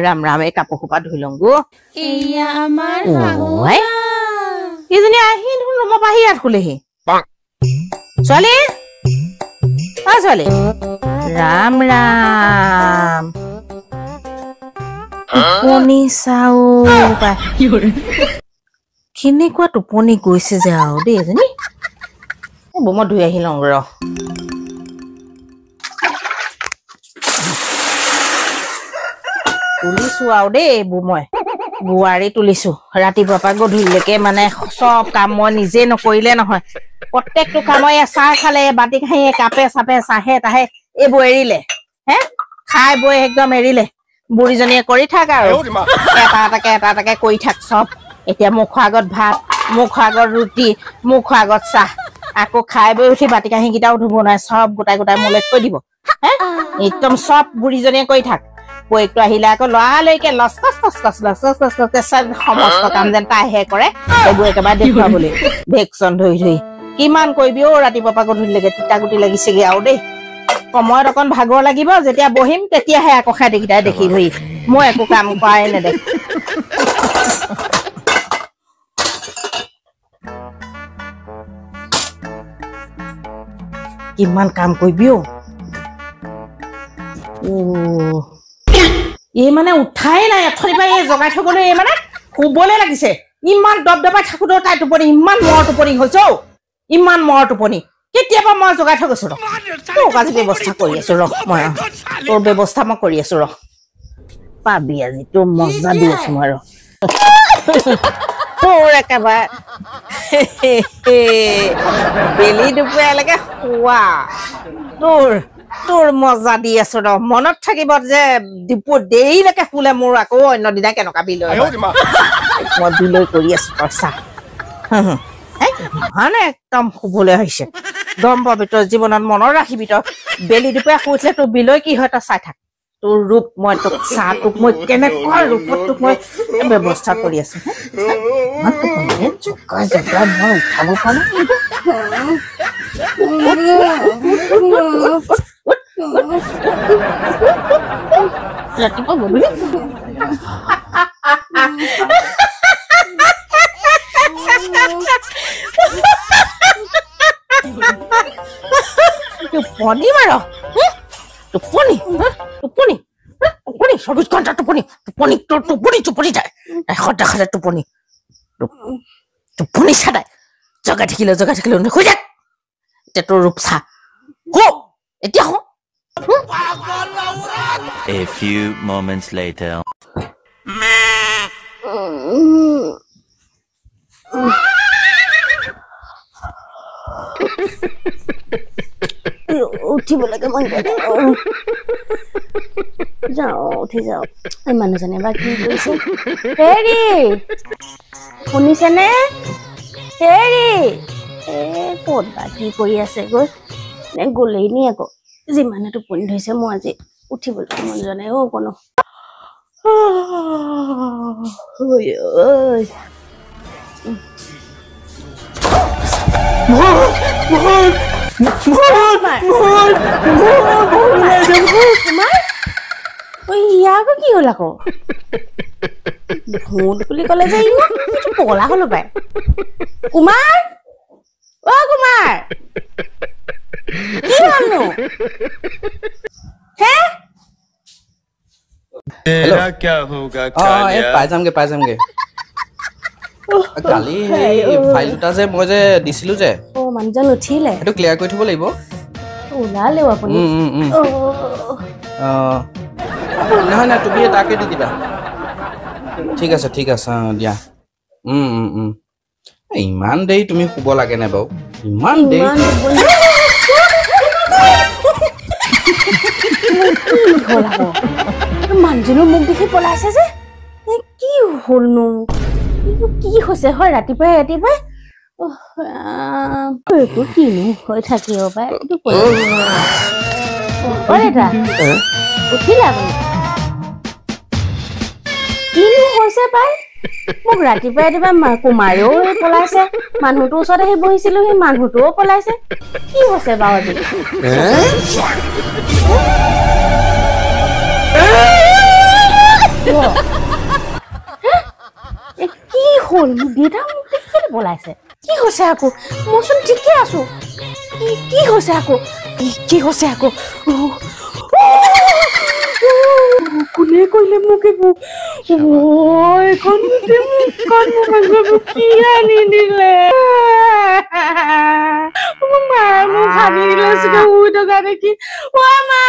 ৰাম ৰাম এই কাপোৰ খোপা ধুই লওঁ গো এয়া আমাৰ এইজনী আহি দেখোন ৰুমৰ পৰা আহি ইয়াত শুলেহি ছোৱালী অ ছোৱালী ৰাম ৰাম টোপনি চাও কেনেকুৱা টোপনি গৈছে যে আৰু দেই এজনী মই ধুই আহি লওঁ ৰ তুলিছো আৰু দেই মই বোৱাৰী তুলিছো ৰাতিপুৱাৰ পৰা গধূলিলৈকে মানে চব কাম মই নিজে নকৰিলে নহয় প্ৰত্যেকটো কাম চাহ খালে বাতি খাই কাপে চাপে চাহে তাহে এইবোৰ এৰিলে হে খাই বৈ একদম এৰিলে বুঢ়ীজনীয়ে কৰি থাক আৰু এটা এটাকে কৰি থাক চব এতিয়া মুখৰ আগত ভাত মুখৰ আগত ৰুটি মুখৰ আগত চাহ আকৌ খাই বৈ উঠি বাতি কাঁহী কেইটাও ধুব নোৱাৰে চব গোটাই গোটাই মোলে থৈ দিব হে একদম চব বুঢ়ীজনীয়ে কৰি থাক পৰীক্ষা আহিলে আকৌ লৰালৈকে সমস্ত কাম যেন তাইহে কৰে এইবোৰ একেবাৰে দেখুৱাবলৈ ভেকচন ধৰি ধৰি কিমান কৰিবি অ ৰাতিপুৱা পৰা গধূলিলৈকে তিতা গুটি লাগিছেগে আৰু দেই সময়ত অকণ ভাগৰ লাগিব যেতিয়া বহিম তেতিয়াহে আকৌ খাইকেইটাই দেখি ধৰি মই একো কাম কৰাই নেদেখো কিমান কাম কৰিবি অ এই মানে উঠাই নাই এথনি পৰা এই জগাই থবলৈ এই মানে শুবলৈ লাগিছে ইমান দবদবাই থাকোঁতে তাই টোপনি ইমান মৰ টোপনি হৈছে অ ইমান মৰ টোপনি কেতিয়াবা মই জগাই থৈ গৈছো ৰ তোক আজি ব্যৱস্থা কৰি আছো ৰ মই তোৰ ব্যৱস্থা মই কৰি আছো ৰ পাবি আজি তোৰ মজা দি আছো মই ৰ তোৰ একেবাৰে বেলি দুপৰীয়ালৈকে শুৱা তোৰ মজা দি আছো ৰ মনত থাকিব যে ডিপু দেৰিলৈকে শুলে মোৰ আকৌ অন্য দিনা কেনেকুৱা বিলৈ মই বিলৈ কৰি আছো তই চা মানে একদম শুবলৈ আহিছে দম পবিত্ৰ জীৱনত মনত ৰাখিবি তই বেলি দুপৰীয়া শুই উঠিলে তোৰ বিলৈ কি হয় তই চাই থাক তোৰ ৰূপ মই তোক চাহ তোক মই কেনেকুৱা ৰূপত তোক মই ব্যৱস্থা কৰি আছো মই উঠাব পাৰো ৰাতিপুৱা গধূলি টোপনি মাৰ টোপনি টোপনি টোপনি 24 ঘণ্টা টোপনি টোপনি তোৰ টোপনি টোপনি যায় সদায় টোপনি টোপনি চাদাই জগাই থাকিলে শুই থাক এতিয়া তোৰ ৰূপ চা এতিয়া A few moments later. উঠিব লাগে মন যাও উঠি যাও এই মানুহজনে বা কি কৰিছে হেৰি শুনিছেনে হেৰি ক'ত বা কি কৰি আছে গৈ নে গলেই নি আকৌ যিমানে টোপনি ধৰিছে মই আজি উঠিবলৈ মন যোৱা নাই অ কোনো ইয়াকো কি হল আকৌ ভূত বুলি কলে যে ইমান পগলা হলো পাই কুমাৰ অ কুমাৰ কি হলনো হে तेरा क्या होगा पाई जामगे কালি ফাইল দুটা যে মই যে দিছিলো যে ও মানুহজন উঠিলে এটো ক্লিয়াৰ কৰি থব লাগিব ওলালে আপুনি নহয় না তুমি তাকে দি দিবা ঠিক আছে দিয়া ইমান দেৰি তুমি শুব লাগে নে বাৰু ইমান দেৰি মানুহজনৰ মুখ দেখি পলাইছে যে কি হলনো কি হৈছে হয় ৰাতিপুৱাই কিনো হৈ থাকিব পাই উঠিলে আপুনি কিনো হৈছে পাই মোক ৰাতিপুৱাই কুমাৰেও পলাইছে মানুহটোৰ ওচৰত আহি বহিছিলো সেই মানুহটোও পলাইছে কি হৈছে বাৰু আজি কি হ'ল মোক দেউতা মোক দেখিলে পলাইছে কি হৈছে আকৌ মইচোন ঠিকে আছো কি হৈছে আকৌ কি হৈছে আকৌ কোনে কৈলে মোক এইবোৰ এখন কি আনি দিলে মায়ে মোক আনি দিলে চাগে শুই থকা দেখি অ' মা